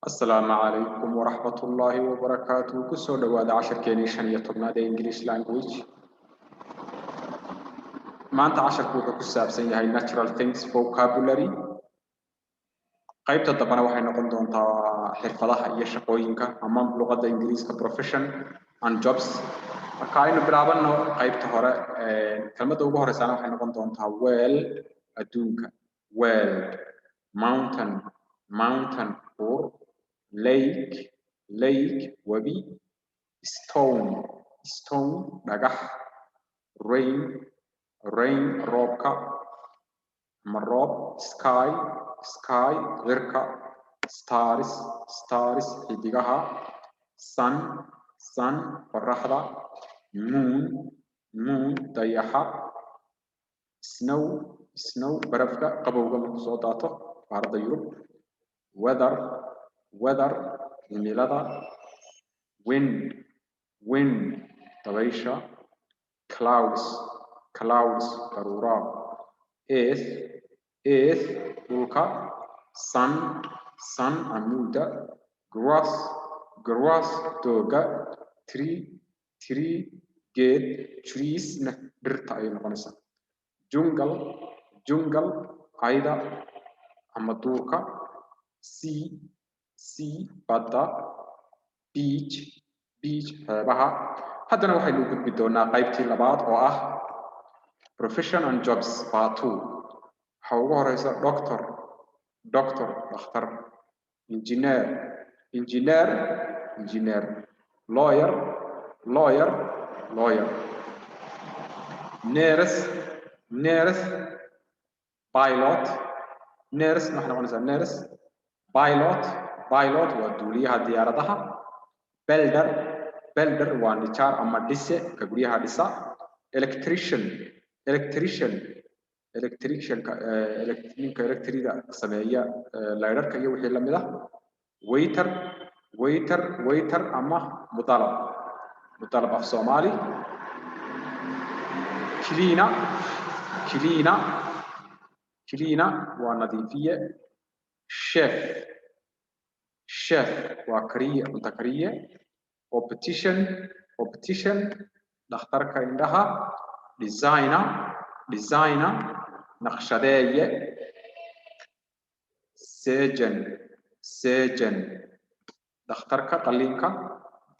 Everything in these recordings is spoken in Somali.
السلام عليكم ورحمة الله وبركاته. كسو دواد 10 كيني شنية طبناد English language. ما أنت 10 كوكا كساب سنية هاي natural things vocabulary. قيبت الدبنا وحي نقول دون تا حرفضها إيا شقوينكا أمام لغة إنجليز profession and jobs. كاين بلابن قيبت هورا كلمة دوغو هورا سانا وحي نقول دون تا well أدونكا well mountain or lake وبي stone dhagax rain roobka ama roob sky cirka stars xidigaha sun qorraxda moon dayaxa snow barafka qabowga markuu soo daato qaaradda Yurub weather cimilada wind dabaysha clouds karura earth dhulka sun amuda grass doga tree geed trees na dhirta ay noqonaysaa jungle ayda ama duurka sea badda beach xeebaha. haddana waxaynu u gudbi doonaa qaybtii labaad oo ah profession and jobs part 2. waxa ugu horeysa doctor dhakhtar engineer lawyer nurse pilot nurse waxay noqonaysaa nurse pilot waa duuliyaha diyaaradaha builder waa nijaar ama dhise ka guryaha dhisa electrician electriga sameeya laydharka iyo wixii la mid ah waiter ama mudalab af Soomaali cleaner waa nadiifiye chef waa cunto kariye optician dhakhtarka indhaha designer naqshadeeye surgeon dhakhtarka qalliinka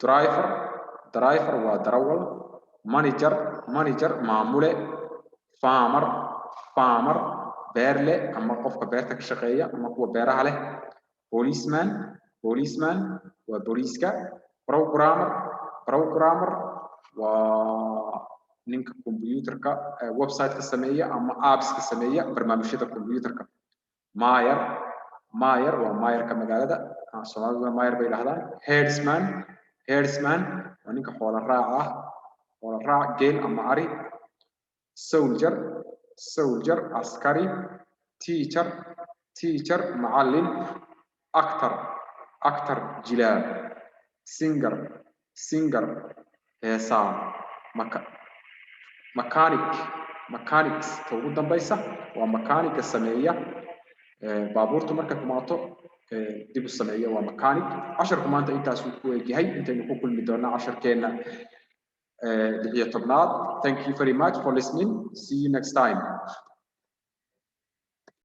driver waa darawal manager maamule farmer beerle ama qofka beerta ka shaqeeya ama kuwa beeraha leh policeman waa booliiska programmer waa ninka computerka website ka sameeya ama apps ka sameeya barnaamijyada computerka mayor waa mayorka magaalada Soomaalida mayor bay yiraahdaan herdsman waa ninka xoolo raac geel ama ari soldier askari teacher macallin actor jilaab singer heesaan mechanics ta ugu dambaysa waa mechanic sameeya baabuurtu marka kumaato dib u sameeya waa mechanic. casharku maanta intaas uu ku eegyahay intaynu ku kulmi doonaa casharkeena 16. Thank you very much for listening. See you next time.